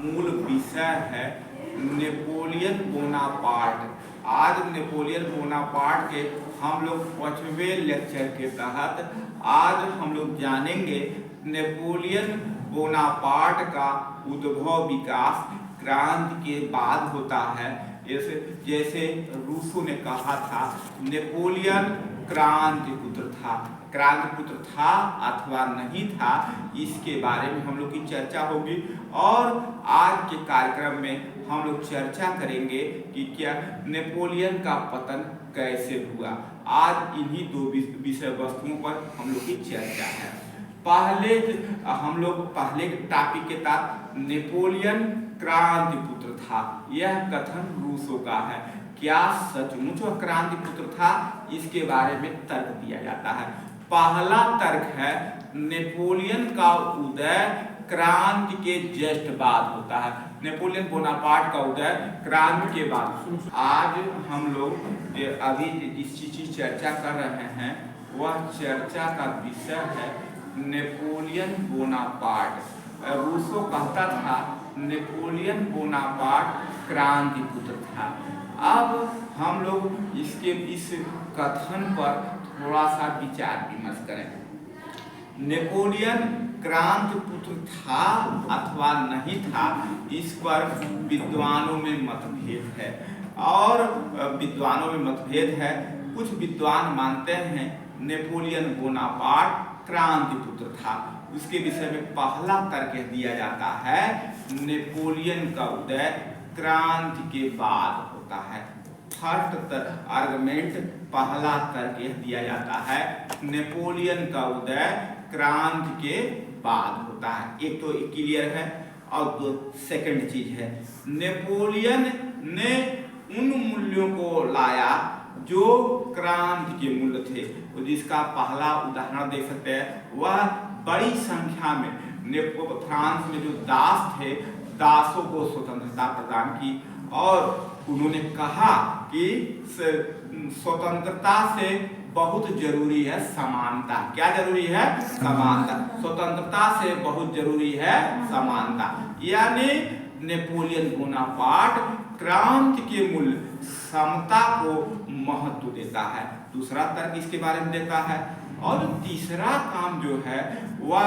मूल विषय है नेपोलियन बोनापार्ट। आज नेपोलियन बोनापार्ट के हम लोग 5वें लेक्चर के तहत आज हम लोग जानेंगे नेपोलियन बोनापार्ट का उद्भव विकास क्रांति के बाद होता है। जैसे रूसो ने कहा था नेपोलियन क्रांति पुत्र था, क्रांति पुत्र था अथवा नहीं था, इसके बारे में हम लोग की चर्चा होगी। और आज के कार्यक्रम में हम लोग चर्चा करेंगे कि क्या नेपोलियन का पतन कैसे हुआ। आज इन्हीं दो विषय वस्तुओं पर हम लोग की चर्चा है। हम लोग पहले टॉपिक के तहत नेपोलियन क्रांति पुत्र था, यह कथन रूसो का है। क्या सचमुच वह क्रांति पुत्र था, इसके बारे में तर्क दिया जाता है। पहला तर्क है नेपोलियन का उदय क्रांति के जस्ट बाद होता है। नेपोलियन बोनापार्ट का उदय क्रांति के बाद। आज हम लोग अभी जिस चीज की चर्चा कर रहे हैं वह चर्चा का विषय है नेपोलियन बोनापार्ट। रूसो कहता था नेपोलियन बोनापार्ट क्रांति पुत्र था। अब हम लोग इस कथन पर थोड़ा सा विचार विमर्श करें। नेपोलियन क्रांति पुत्र था अथवा नहीं था, इस पर विद्वानों में मतभेद है। और विद्वानों में मतभेद है। कुछ विद्वान मानते हैं नेपोलियन बोनापार्ट क्रांति पुत्र था। उसके विषय में पहला तर्क दिया जाता है नेपोलियन का उदय क्रांति के बाद होता है। फर्स्ट आर्गुमेंट, पहला तर्क दिया जाता है नेपोलियन का उदय क्रांति के बाद होता है। एक तो क्लियर है। और दो सेकंड चीज है, नेपोलियन ने उन मूल्यों को लाया जो क्रांति के मूल्य थे। जिसका पहला उदाहरण देख सकते हैं, वह बड़ी संख्या में फ्रांस में जो दास थे, दासों को स्वतंत्रता प्रदान की। और उन्होंने कहा कि स्वतंत्रता से बहुत जरूरी है समानता। क्या जरूरी है? समानता। स्वतंत्रता से बहुत जरूरी है समानता। यानी नेपोलियन बोनापार्ट क्रांति के मूल्य समता को महत्व देता है। दूसरा तर्क इसके बारे में देता है। और तीसरा काम जो है वह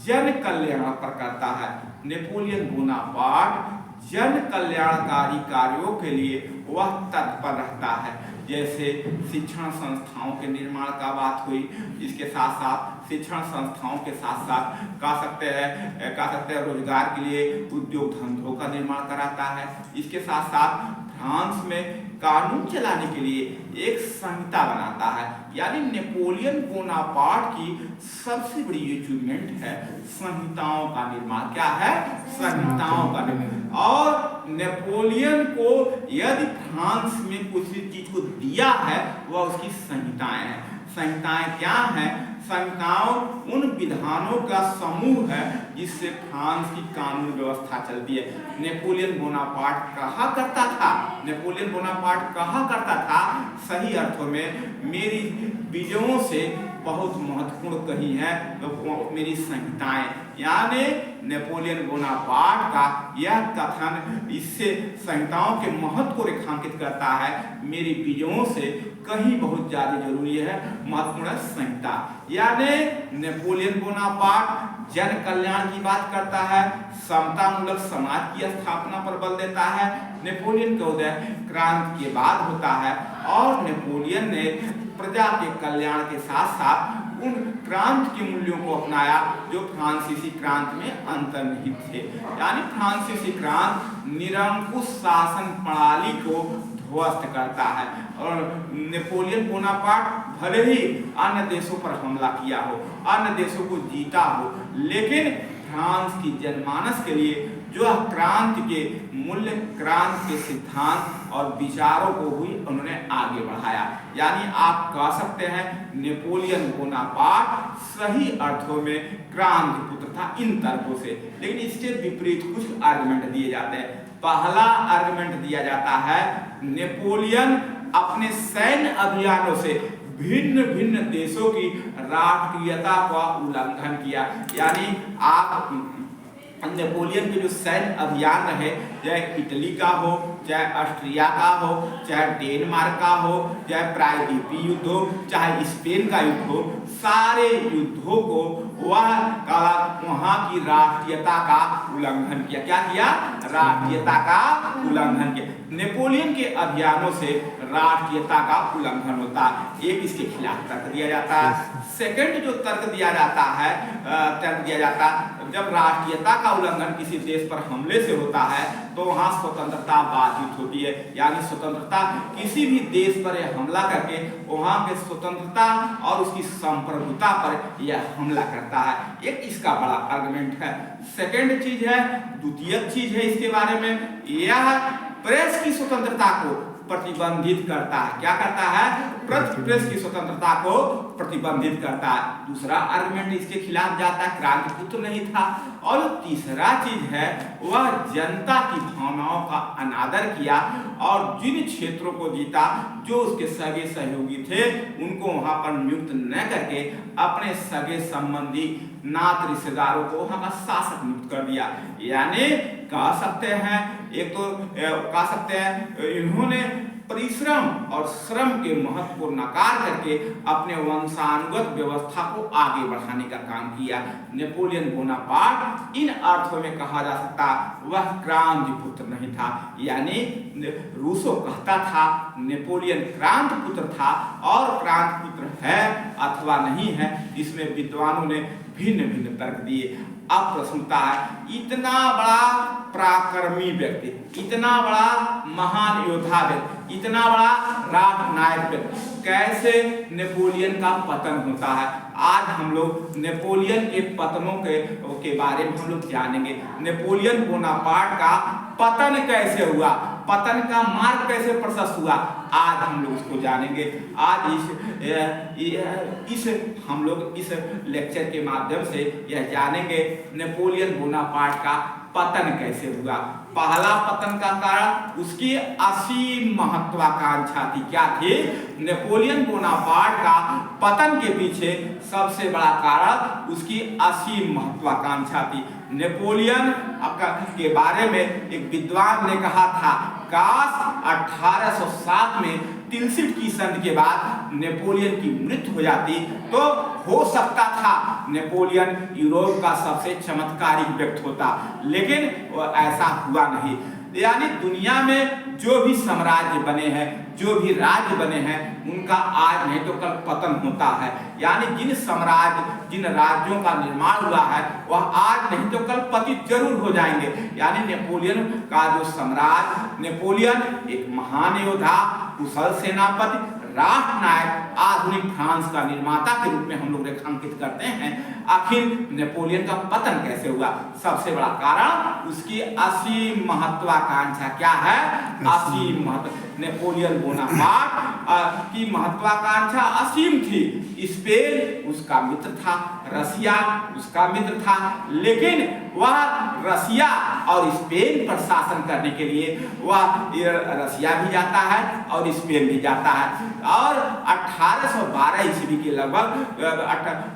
जन कल्याण पर करता है। नेपोलियन बोनापार्ट जन कल्याणकारी कार्यों के लिए वह तत्पर रहता है। जैसे शिक्षण संस्थाओं के निर्माण का बात हुई, इसके साथ साथ शिक्षण संस्थाओं के साथ साथ कह सकते हैं रोजगार के लिए उद्योग धंधों का निर्माण कराता है। इसके साथ साथ फ्रांस में कानून चलाने के लिए एक संहिता बनाता है। यानी नेपोलियन बोनापार्ट की सबसे बड़ी अचीवमेंट है संहिताओं का निर्माण। क्या है? संहिताओं का निर्माण। और नेपोलियन को यदि फ्रांस में कुछ चीज को दिया है वह उसकी संहिताएं हैं। संहिताएं क्या हैं? संहिताओं उन विधानों का समूह है जिससे फ्रांस की कानून व्यवस्था चलती है। नेपोलियन बोनापार्ट कहा करता था सही अर्थों में मेरी विजयों से बहुत महत्वपूर्ण कही है तो मेरी संहिताएं। यानी नेपोलियन बोनापार्ट का यह कथन इससे संहिताओं के महत्व को रेखांकित करता है। मेरी विजयों से कहीं बहुत ज्यादा जरूरी है महत्वपूर्ण संहिता। यानी नेपोलियन बोनापार्ट जन कल्याण की बात करता है, समतामूलक समाज की स्थापना पर बल देता है। नेपोलियन का उदय क्रांति के बाद होता है और नेपोलियन ने प्रजा के कल्याण के साथ साथ उन क्रांति के मूल्यों को अपनाया जो फ्रांसीसी क्रांति में अंतर्निहित थे। यानी फ्रांसीसी क्रांति निरंकुश शासन प्रणाली को ध्वस्त करता है। और नेपोलियन बोनापार्ट भले ही अन्य देशों पर हमला किया हो, अन्य देशों को जीता हो, लेकिन फ्रांस की जनमानस के लिए जो क्रांति के मूल्य, क्रांति के सिद्धांत और विचारों को हुई उन्होंने आगे बढ़ाया। यानी आप कह सकते हैं नेपोलियन बोनापार्ट सही अर्थों में क्रांति पुत्र था इन तर्कों से। लेकिन इसके विपरीत कुछ आर्गुमेंट दिए जाते हैं। पहला आर्गुमेंट दिया जाता है नेपोलियन अपने सैन्य अभियानों से भिन्न भिन्न देशों की राष्ट्रीयता का उल्लंघन किया। यानी आप नेपोलियन के जो सैन्य अभियान रहे, चाहे इटली का हो, चाहे ऑस्ट्रिया का हो, चाहे डेनमार्क का हो, चाहे प्रायद्वीपीय युद्ध हो, चाहे स्पेन का युद्ध हो, सारे युद्धों को वहाँ की राष्ट्रीयता का उल्लंघन किया। क्या किया? राष्ट्रीयता का उल्लंघन किया। नेपोलियन के अभियानों से राष्ट्रीयता का उल्लंघन होता है। एक इसके खिलाफ तर्क दिया जाता है। सेकंड जो तर्क दिया जाता है, जब राष्ट्रीयता का उल्लंघन किसी देश पर हमले से होता है तो वहाँ स्वतंत्रता बाधित होती है। यानी स्वतंत्रता, किसी भी देश पर यह हमला करके वहाँ के स्वतंत्रता और उसकी संप्रभुता पर यह हमला करता है। एक इसका बड़ा आर्गुमेंट है। सेकंड चीज है, द्वितीय चीज है इसके बारे में, यह प्रेस की स्वतंत्रता को प्रतिबंधित करता है। क्या करता है? प्रेस की स्वतंत्रता को प्रतिबंधित करता है। दूसरा आर्गुमेंट इसके खिलाफ जाता है, क्रांतिपुत्र नहीं था। और तीसरा चीज है, वह जनता की भावनाओं का अनादर किया और जिन क्षेत्रों को जीता, जो उसके सगे सहयोगी थे, उनको वहां पर नियुक्त न करके अपने सगे संबंधी नात रिश्तेदारों को वहां का शासक नियुक्त कर दिया। यानी कह सकते हैं, एक तो कह सकते हैं इन्होंने परिश्रम और श्रम के महत्व को नकार करके अपने वंशानुगत व्यवस्था को आगे बढ़ाने का काम किया। नेपोलियन बोनापार्ट इन अर्थों में कहा जा सकता वह क्रांतिपुत्र नहीं था। यानी रूसो कहता था नेपोलियन क्रांतिपुत्र था, और क्रांतिपुत्र है अथवा नहीं है, इसमें विद्वानों ने भिन्न भिन्न तर्क दिए। अब प्रश्न उठता है, इतना बड़ा पराक्रमी व्यक्ति, इतना बड़ा महान योद्धा व्यक्ति, इतना बड़ा राष्ट्रनायक व्यक्ति, कैसे नेपोलियन का पतन होता है? आज हम लोग नेपोलियन के पतनों के बारे में हम लोग जानेंगे। नेपोलियन बोनापार्ट का पतन कैसे हुआ, पतन का मार्ग कैसे प्रशस्त हुआ, आज हम लोग उसको जानेंगे। आज इस हम लोग इस लेक्चर के माध्यम से यह जानेंगे नेपोलियन बोनापार्ट का पतन कैसे हुआ। पहला पतन का कारण उसकी असीम महत्वाकांक्षा थी। क्या थी? नेपोलियन बोनापार्ट का पतन के पीछे सबसे बड़ा कारण उसकी असीम महत्वाकांक्षा थी। नेपोलियन के बारे में एक विद्वान ने कहा था, काश 1807 में तिलसिट की संधि के बाद नेपोलियन की मृत्यु हो जाती तो हो सकता था नेपोलियन यूरोप का सबसे चमत्कारिक व्यक्ति होता, लेकिन ऐसा हुआ नहीं। यानी दुनिया में जो भी साम्राज्य बने हैं, जो भी राज्य बने हैं, उनका आज नहीं तो कल पतन होता है। यानी जिन राज्यों का निर्माण हुआ है वह आज नहीं तो कल पतित जरूर हो जाएंगे। यानी नेपोलियन का जो साम्राज्य, नेपोलियन एक महान योद्धा, कुशल सेनापति, राष्ट्रनायक, आधुनिक फ्रांस का निर्माता के रूप में हम लोग रेखांकित करते हैं। आखिर नेपोलियन का पतन कैसे हुआ? सबसे बड़ा कारण उसकी असीम महत्वाकांक्षा। क्या है? असीम महत्व। नेपोलियन बोनापार्ट की महत्वाकांक्षा असीम थी। स्पेन उसका मित्र था, रसिया उसका मित्र था, लेकिन वह रसिया और स्पेन पर शासन करने के लिए वह रसिया भी जाता है और स्पेन भी जाता है। और 1812 ईस्वी के लगभग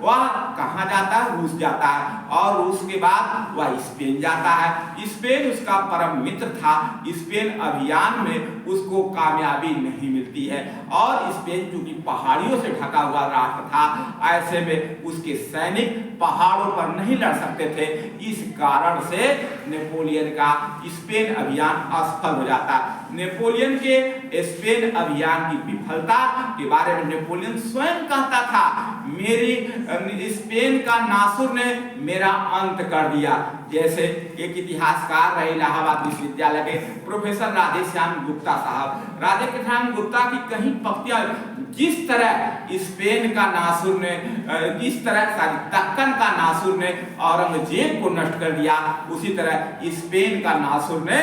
वह कहाँ जाता है? रूस जाता है, और रूस के बाद वह स्पेन जाता है। स्पेन उसका परम मित्र था। स्पेन अभियान में उसको कामयाबी नहीं मिलती है, और स्पेन चूंकि पहाड़ियों से ढका हुआ राष्ट्र था, ऐसे में उसके सैनिक पहाड़ों पर नहीं लड़ सकते थे। इस कारण से नेपोलियन का स्पेन अभियान असफल हो जाता। नेपोलियन के स्पेन अभियान की विफलता के बारे में नेपोलियन स्वयं कहता था, मेरी स्पेन का नासुर ने मेरा अंत कर दिया। जैसे एक इतिहासकार रहे इलाहाबाद विश्वविद्यालय के प्रोफेसर राधेश्याम गुप्ता साहब। राधेश्याम गुप्ता की कहीं पंक्तियां, जिस तरह स्पेन का नासुर ने, जिस तरह दक्कन का नासुर ने औरंगजेब को नष्ट कर दिया, उसी तरह स्पेन का नासुर ने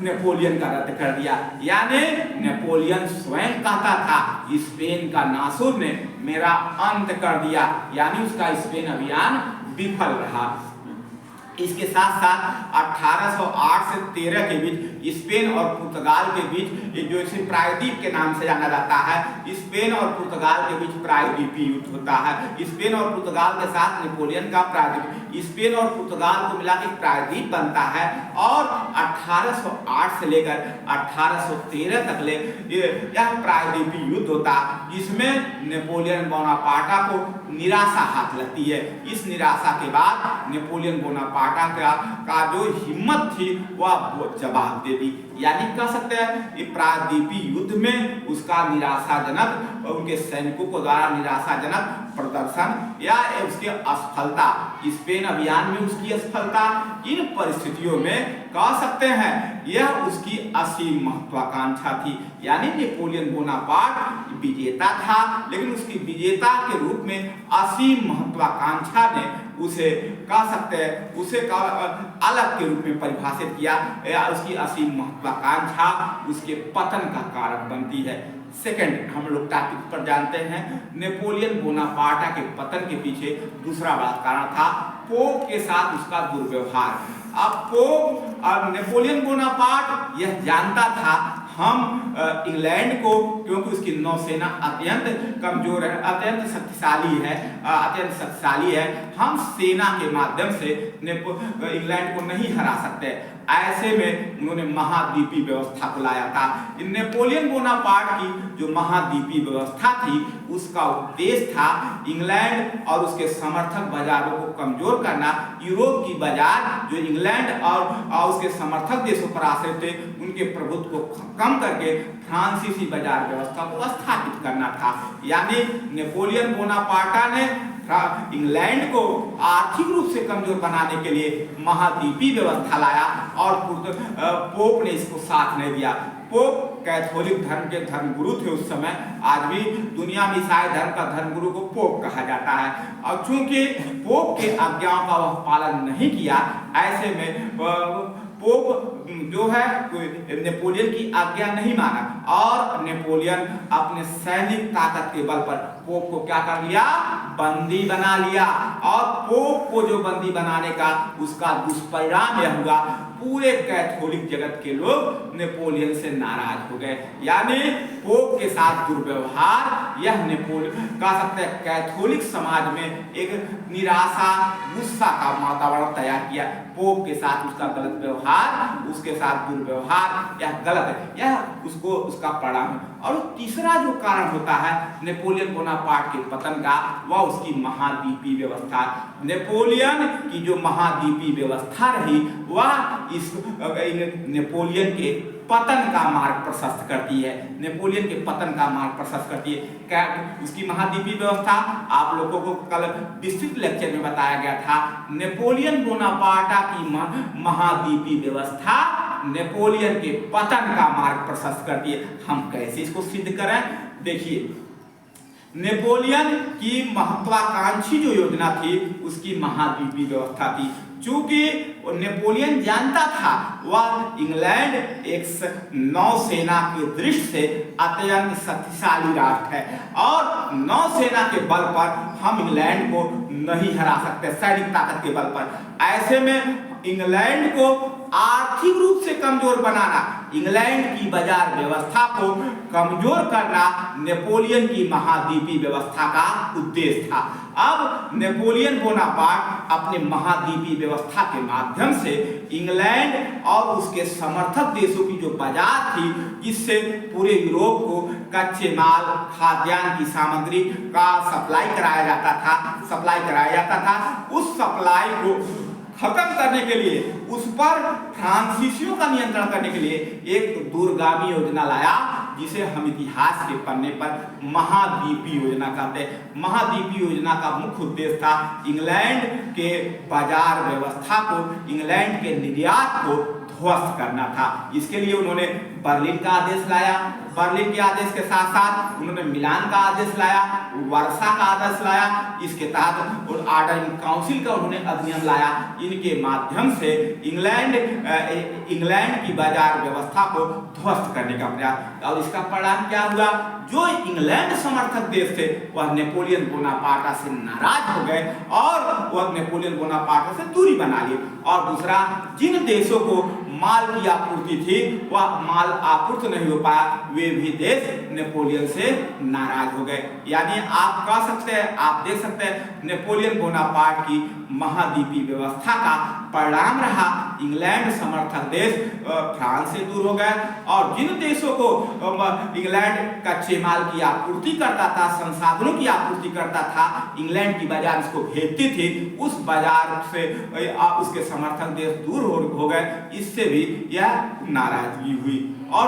नेपोलियन का रद्द कर दिया। यानी नेपोलियन स्वयं कहता था स्पेन का नासुर ने मेरा अंत कर दिया, यानी उसका स्पेन अभियान विफल रहा। इसके साथ साथ 1808 से 13 के बीच स्पेन और पुर्तगाल के बीच जो इसे प्रायद्वीप के नाम से जाना जाता है, स्पेन और पुर्तगाल के बीच प्रायद्वीपीय युद्ध होता है। स्पेन और पुर्तगाल के साथ नेपोलियन का प्रायद्वीप, स्पेन और पुर्तगाल को मिला के प्रायद्वीप बनता है और 1808 से लेकर 1813 तक यह प्रायद्वीपीय युद्ध होता है, जिसमें नेपोलियन बोनापार्टा को निराशा हाथ लगती है। इस निराशा के बाद नेपोलियन बोनापार्टा का जो हिम्मत थी वह जवाब दे दी, यानी कह सकते हैं कि प्रायद्वीपीय युद्ध में उसका निराशाजनक, उनके सैनिकों को द्वारा निराशाजनक प्रदर्शन या उसकी असफलता, स्पेन अभियान में उसकी असफलता, इन परिस्थितियों में कह सकते हैं यह उसकी असीम महत्वाकांक्षा थी। यानी नेपोलियन बोनापार्ट विजेता था, लेकिन उसकी विजेता के रूप में असीम महत्वाकांक्षा ने उसे कह सकते हैं उसे अलग के रूप में परिभाषित किया, या उसकी असीम महत्वाकांक्षा उसके पतन का कारक बनती है। सेकंड, हम लोग टॉपिक पर जानते हैं नेपोलियन बोनापार्टा के पतन के पीछे दूसरा बड़ा कारण था पोप के साथ उसका दुर्व्यवहार। अब पोप और नेपोलियन बोनापार्ट यह जानता था हम इंग्लैंड को, क्योंकि उसकी नौसेना अत्यंत कमजोर है, अत्यंत शक्तिशाली है, हम सेना के माध्यम से इंग्लैंड को नहीं हरा सकते। ऐसे में उन्होंने महाद्वीपीय व्यवस्था को लाया था। नेपोलियन बोनापार्ट की जो महाद्वीपीय व्यवस्था थी उसका उद्देश्य था इंग्लैंड और उसके समर्थक बाजारों को कमजोर करना, यूरोप की बाजार जो इंग्लैंड और उसके समर्थक देशों पर आश्रित थे उनके प्रभुत्व को कम करके फ्रांसीसी बाजार व्यवस्था को स्थापित करना था। यानी नेपोलियन बोनापार्टा ने इंग्लैंड को आर्थिक रूप से कमजोर बनाने के लिए महाद्वीपीय व्यवस्था लाया और पोप ने इसको साथ नहीं दिया। पोप कैथोलिक धर्म के धर्मगुरु थे उस समय, आज भी दुनिया में ईसाई धर्म का धर्मगुरु को पोप कहा जाता है। और चूंकि पोप के आज्ञाओं का वह पालन नहीं किया, ऐसे में पोप जो है नेपोलियन की आज्ञा नहीं माना और नेपोलियन अपने सैनिक ताकत के बल पर पोप को क्या कर लिया, बंदी बना लिया। और पोप को जो बंदी बनाने का उसका दुष्परिणाम यह हुआ, पूरे कैथोलिक जगत के लोग नेपोलियन से नाराज हो गए। यानी पोप के साथ दुर्व्यवहार यह नेपोलियन कह सकते हैं कैथोलिक समाज में एक निराशा, गुस्सा का वातावरण तैयार किया। पोप के साथ उसका गलत व्यवहार, उसके साथ दुर्व्यवहार यह गलत है, यह उसको उसका परिणाम है। और तीसरा जो कारण होता है नेपोलियन बोनापार्ट के पतन का, वह उसकी महाद्वीपीय व्यवस्था। नेपोलियन की जो महाद्वीपीय व्यवस्था रही वह इस नेपोलियन के पतन का मार्ग प्रशस्त करती है, नेपोलियन के पतन का मार्ग प्रशस्त करती है। क्या उसकी महाद्वीपीय व्यवस्था आप लोगों को कल विस्तृत लेक्चर में बताया गया था। नेपोलियन बोनापार्टा की महाद्वीपीय व्यवस्था नेपोलियन के पतन का मार्ग प्रशस्त करती है। हम कैसे इसको सिद्ध करें, देखिए नेपोलियन की महत्वाकांक्षी जो योजना थी उसकी महाद्वीपीय व्यवस्था थी। चूंकि नेपोलियन जानता था वह इंग्लैंड एक नौसेना की दृष्टि से अत्यंत शक्तिशाली राष्ट्र है और नौसेना के बल पर हम इंग्लैंड को नहीं हरा सकते, सैनिक ताकत के बल पर। ऐसे में इंग्लैंड को आर्थिक रूप से कमजोर बनाना, इंग्लैंड की बाजार व्यवस्था को कमजोर करना नेपोलियन की महाद्वीपीय व्यवस्था का उद्देश्य था। अब नेपोलियन बोनापार्ट अपने महाद्वीपीय व्यवस्था के माध्यम से इंग्लैंड और उसके समर्थक देशों की जो बाजार थी, जिससे पूरे यूरोप को कच्चे माल, खाद्यान्न की सामग्री का सप्लाई कराया जाता था, उस सप्लाई को खत्म करने के लिए, उस पर फ्रांसीसियों का नियंत्रण करने के लिए एक दूरगामी योजना लाया, जिसे हम इतिहास के पन्ने पर महाद्वीपीय योजना कहते हैं। महाद्वीपीय योजना का मुख्य उद्देश्य था इंग्लैंड के बाजार व्यवस्था को, इंग्लैंड के निर्यात को ध्वस्त करना था। इसके लिए उन्होंने बर्लिन का आदेश लाया। बर्लिन के आदेश के साथ साथ उन्होंने मिलान का आदेश लाया, वर्षा का आदेश लाया। इसके तहत और ऑर्डर इन काउंसिल का उन्होंने अधिनियम लाया। इनके माध्यम से इंग्लैंड की बाजार व्यवस्था को ध्वस्त करने का प्रयास। और इसका परिणाम क्या हुआ? जो इंग्लैंड समर्थक देश थे वह नेपोलियन बोनापार्ट से नाराज हो गए और वह नेपोलियन बोनापार्ट से दूरी बना लिए। और दूसरा, जिन देशों को माल की आपूर्ति थी वह माल आपूर्ति नहीं हो पाया, वे भी देश नेपोलियन से नाराज हो गए। यानी आप कह सकते हैं, आप देख सकते हैं, नेपोलियन बोनापार्ट की महाद्वीपीय व्यवस्था का परिणाम रहा इंग्लैंड समर्थक देश फ्रांस से दूर हो गए। और जिन देशों को इंग्लैंड कच्चे माल की आपूर्ति करता था, संसाधनों की आपूर्ति करता था, इंग्लैंड की बाजार इसको भेजती थी, उस बाजार से उसके समर्थक देश दूर हो गए। इससे भी यह नाराजगी हुई। और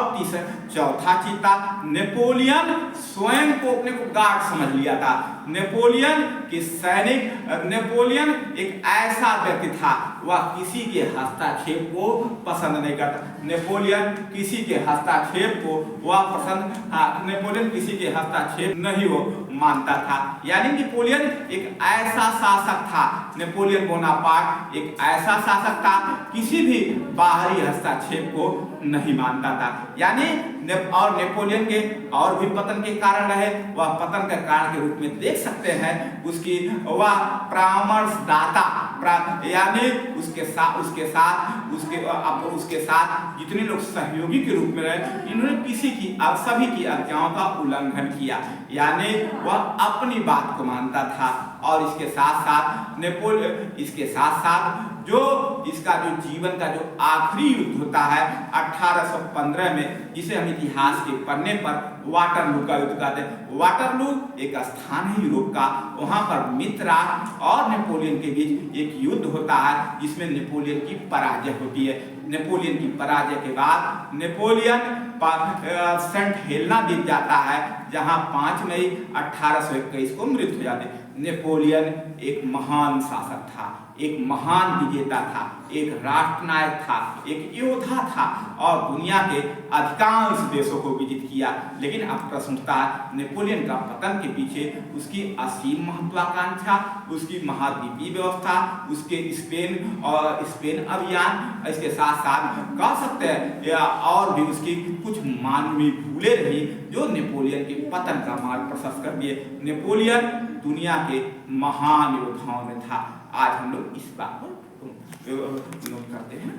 चौथा चीज था, नेपोलियन स्वयं को अपने को गार्ड समझ लिया था। नेपोलियन के सैनिक, नेपोलियन एक ऐसा व्यक्ति था, वह किसी के हस्तक्षेप को पसंद नहीं करता। नेपोलियन किसी के हस्तक्षेप को वह नेपोलियन किसी के हस्तक्षेप नहीं वो मानता था। यानी नेपोलियन एक ऐसा शासक था, नेपोलियन बोनापार्ट एक ऐसा शासक था, किसी भी बाहरी हस्तक्षेप को नहीं मानता था। यानी और नेपोलियन के और भी पतन के कारण रहे। वह पतन का कारण के रूप में देख सकते हैं उसकी वह परामर्शदाता, यानी उसके साथ जितने लोग सहयोगी के रूप में रहे, इन्होंने सभी की आज्ञाओं का उल्लंघन किया। यानी वह अपनी बात को मानता था। और इसके साथ साथ जो इसका जो जीवन का जो आखिरी युद्ध होता है 1815 में, जिसे हम इतिहास के पन्ने पर वाटरलू का युद्ध कहते हैं। वाटरलू एक स्थान है यूरोप का, वहां पर मित्र राष्ट्र और नेपोलियन के बीच एक युद्ध होता है जिसमें नेपोलियन की पराजय होती है। नेपोलियन की पराजय के बाद नेपोलियन सेंट हेलेना द्वीप जाता है, जहां 5 मई 1821 को मृत्यु हो जाती है। नेपोलियन एक महान शासक था, एक महान विजेता था, एक राष्ट्रनायक था, एक योद्धा था और दुनिया के अधिकांश देशों को विजित किया। लेकिन अब प्रश्न उठता है, नेपोलियन का पतन के पीछे उसकी असीम महत्वाकांक्षा, उसकी महाद्वीपीय व्यवस्था, उसके स्पेन अभियान, इसके साथ साथ कह सकते हैं और भी उसकी कुछ मानवीय भूलें रही जो नेपोलियन के पतन का मार्ग प्रशस्त कर दिए। नेपोलियन दुनिया के महान योद्धाओं में था। आज हम लोग इस बात को नोट करते हैं।